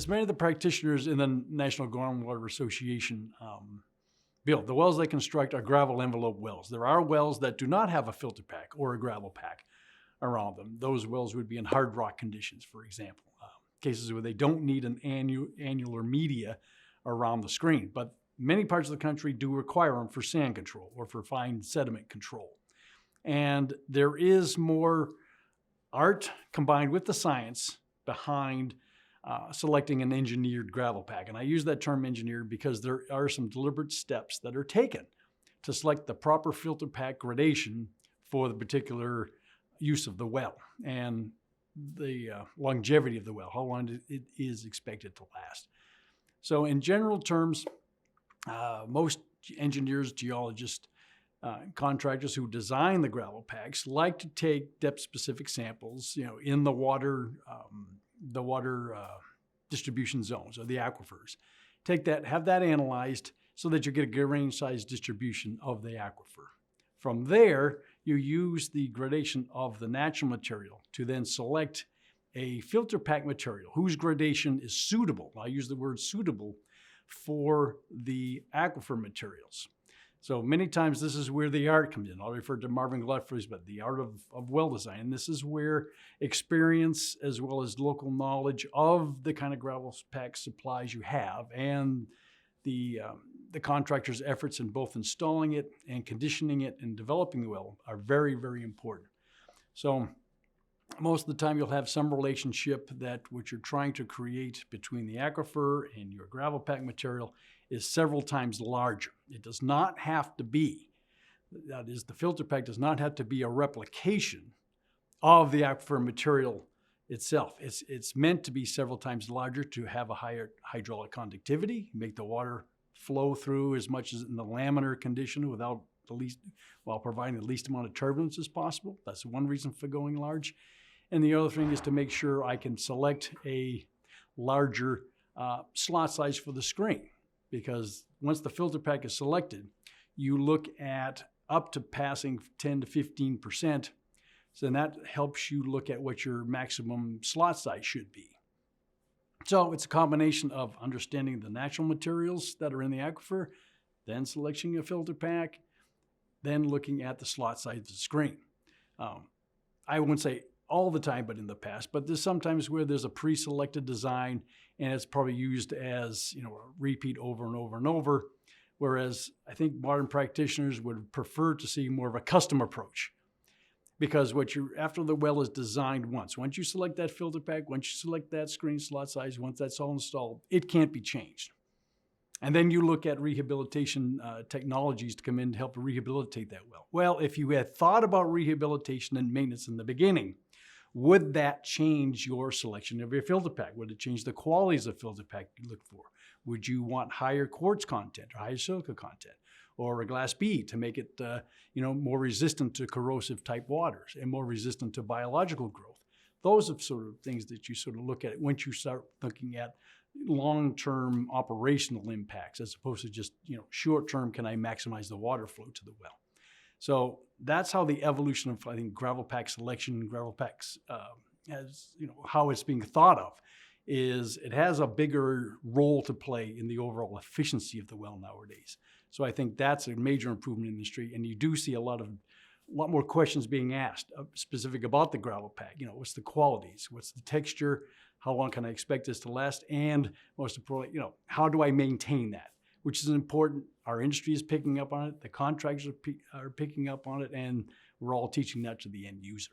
as many of the practitioners in the National Groundwater Association build, the wells they construct are gravel envelope wells. There are wells that do not have a filter pack or a gravel pack around them. Those wells would be in hard rock conditions, for example, cases where they don't need an annular media around the screen. But many parts of the country do require them for sand control or for fine sediment control. And there is more art combined with the science behind selecting an engineered gravel pack. And I use that term engineered because there are some deliberate steps that are taken to select the proper filter pack gradation for the particular use of the well and the longevity of the well, how long it is expected to last. So in general terms, most engineers, geologists, contractors who design the gravel packs like to take depth-specific samples, in the water distribution zones or the aquifers. Take that, have that analyzed so that you get a good range size distribution of the aquifer. From there, you use the gradation of the natural material to then select a filter pack material whose gradation is suitable. I use the word suitable for the aquifer materials. So many times this is where the art comes in. I'll refer to Marvin Gluffrey's, but the art of well design. And this is where experience as well as local knowledge of the kind of gravel pack supplies you have and the contractor's efforts in both installing it and conditioning it and developing the well are very, very important. So most of the time you'll have some relationship that what you're trying to create between the aquifer and your gravel pack material is several times larger. It does not have to be, that is, the filter pack does not have to be a replication of the aquifer material itself. It's meant to be several times larger to have a higher hydraulic conductivity, make the water flow through as much as in the laminar condition while providing the least amount of turbulence as possible. That's one reason for going large. And the other thing is to make sure I can select a larger slot size for the screen, because once the filter pack is selected, you look at up to passing 10 to 15%. So then that helps you look at what your maximum slot size should be. So it's a combination of understanding the natural materials that are in the aquifer, then selecting a filter pack, then looking at the slot size of the screen. I wouldn't say all the time, but in the past, but there's sometimes where there's a pre-selected design and it's probably used as, a repeat over and over and over. Whereas I think modern practitioners would prefer to see more of a custom approach, because after the well is designed once you select that filter pack, once you select that screen slot size, once that's all installed, it can't be changed. And then you look at rehabilitation technologies to come in to help rehabilitate that well. Well, if you had thought about rehabilitation and maintenance in the beginning, would that change your selection of your filter pack? Would it change the qualities of filter pack you look for? Would you want higher quartz content or higher silica content or a glass bead to make it more resistant to corrosive type waters and more resistant to biological growth? Those are sort of things that you sort of look at once you start looking at long-term operational impacts as opposed to just, short-term, can I maximize the water flow to the well? So that's how the evolution of, I think, gravel pack selection, gravel packs, how it's being thought of, is it has a bigger role to play in the overall efficiency of the well nowadays. So I think that's a major improvement in the industry, and you do see a lot more questions being asked specific about the gravel pack. What's the qualities? What's the texture? How long can I expect this to last? And most importantly, how do I maintain that? Which is important. Our industry is picking up on it. The contractors are picking up on it, and we're all teaching that to the end user.